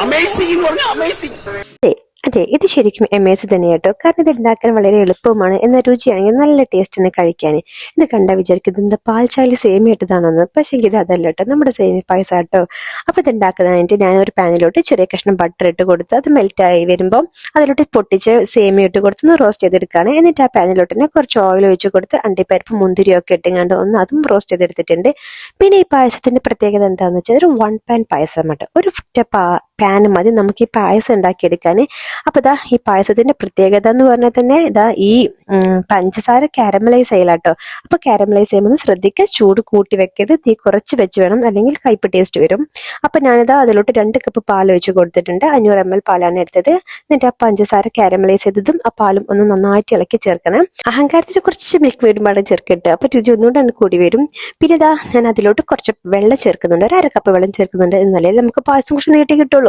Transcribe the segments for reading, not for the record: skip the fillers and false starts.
Amazing എന്ന് പറഞ്ഞാൽ amazing. അതെ, ഇത് ശരിക്കും എമേസ് തന്നെ കേട്ടോ. കാരണം ഇത് ഉണ്ടാക്കാൻ വളരെ എളുപ്പമാണ്, എന്നാൽ രുചിയാണെങ്കിൽ നല്ല ടേസ്റ്റാണ് കഴിക്കാൻ. ഇത് കണ്ടാൽ വിചാരിക്കുന്നത് എന്താ പാൽച്ചാലി സേമിയ ഇട്ടതാണെന്ന്, പക്ഷേ ഇത് അതല്ല കേട്ടോ, നമ്മുടെ സേമിയ പായസം കേട്ടോ. അപ്പോൾ ഇത് ഉണ്ടാക്കുന്നതിനായിട്ട് ഞാൻ ഒരു പാനിലോട്ട് ചെറിയ കഷ്ണം ബട്ടർ ഇട്ട് കൊടുത്ത് അത് മെൽറ്റായി വരുമ്പോൾ അതിലോട്ട് പൊട്ടിച്ച് സേമിയ ഇട്ട് കൊടുത്തൊന്ന് റോസ്റ്റ് ചെയ്തെടുക്കുകയാണ്. എന്നിട്ട് ആ പാനിലോട്ട് തന്നെ കുറച്ച് ഓയിൽ ഒഴിച്ച് കൊടുത്ത് അണ്ടിപ്പരിപ്പ് മുന്തിരിയൊക്കെ ഇട്ടുകൊണ്ട് ഒന്ന് അതും റോസ്റ്റ് ചെയ്തെടുത്തിട്ടുണ്ട്. പിന്നെ ഈ പായസത്തിന്റെ പ്രത്യേകത എന്താണെന്ന് വെച്ചാൽ ഒരു 1 പാൻ പായസം കേട്ടോ. ഒരു പാൻ മതി നമുക്ക് ഈ പായസം ഉണ്ടാക്കിയെടുക്കാൻ. അപ്പൊ ഇതാ ഈ പായസത്തിന്റെ പ്രത്യേകത എന്ന് പറഞ്ഞാൽ തന്നെ ഇതാ ഈ പഞ്ചസാര കാരമലൈസ് ചെയ്യലാട്ടോ. അപ്പൊ കാരമലൈസ് ചെയ്യുമ്പോൾ ശ്രദ്ധിക്കുക, ചൂട് കൂട്ടി വെക്കരുത്, തീ കുറച്ച് വെച്ച് വേണം, അല്ലെങ്കിൽ കയ്പ് ടേസ്റ്റ് വരും. അപ്പൊ ഞാനിതാ അതിലോട്ട് 2 കപ്പ് പാൽ ഒഴിച്ച് കൊടുത്തിട്ടുണ്ട്. 500 ml പാലാണ് എടുത്തത്. എന്നിട്ട് ആ പഞ്ചസാര കാരമലൈസ് ചെയ്തതും ആ പാലും ഒന്ന് നന്നായിട്ട് ഇളക്കി ചേർക്കണം. അഹങ്കാരത്തിന് കുറച്ച് മിൽക്ക് വീടും പാടെ ചേർക്കട്ടെ, അപ്പൊ രുചി ഒന്നുകൊണ്ട് കൂടി വരും. പിന്നെ ഇതാ ഞാൻ അതിലോട്ട് കുറച്ച് വെള്ളം ചേർക്കുന്നുണ്ട്, ഒരു 1/2 കപ്പ് വെള്ളം ചേർക്കുന്നുണ്ട്. എന്നാലേ നമുക്ക് പായസം കുറച്ച് നീട്ടി കിട്ടുള്ളൂ.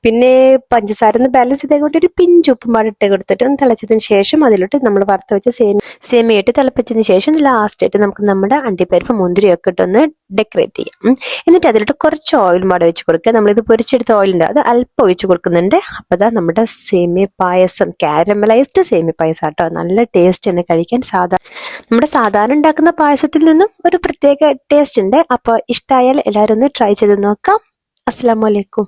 പിന്നെ പഞ്ചസാര ഒന്ന് ബാലൻസ് ചെയ്തേക്കൊണ്ട് ഒരു പിഞ്ച് ഉപ്പും പാടെ ഇട്ട് കൊടുത്തിട്ട് ഒന്ന് തിളച്ചതിന് ശേഷം അതിലോട്ട് നമ്മൾ വറുത്ത് വെച്ച സേമിയ ഇട്ട് തിളപ്പിച്ചതിന് ശേഷം ലാസ്റ്റ് ആയിട്ട് നമുക്ക് നമ്മുടെ അണ്ടിപ്പരിപ്പ് മുന്തിരിയൊക്കെ ഇട്ടൊന്ന് ഡെക്കറേറ്റ് ചെയ്യാം. എന്നിട്ട് അതിലോട്ട് കുറച്ച് ഓയിൽ പാടെ വെച്ച് കൊടുക്കുക. നമ്മളിത് പൊരിച്ചെടുത്ത ഓയിലുണ്ട്, അത് അല്പം ഒഴിച്ച് കൊടുക്കുന്നുണ്ട്. അപ്പൊ അതാ നമ്മുടെ സേമിയ പായസം, കാരമലൈസ്ഡ് സേമിയ പായസം കേട്ടോ. നല്ല ടേസ്റ്റ് ആണ് കഴിക്കാൻ. നമ്മുടെ സാധാരണ ഉണ്ടാക്കുന്ന പായസത്തിൽ നിന്നും ഒരു പ്രത്യേക ടേസ്റ്റ് ഉണ്ട്. അപ്പൊ ഇഷ്ടമായാൽ എല്ലാവരും ഒന്ന് ട്രൈ ചെയ്ത് നോക്കാം. അസ്സലാമു അലൈക്കും.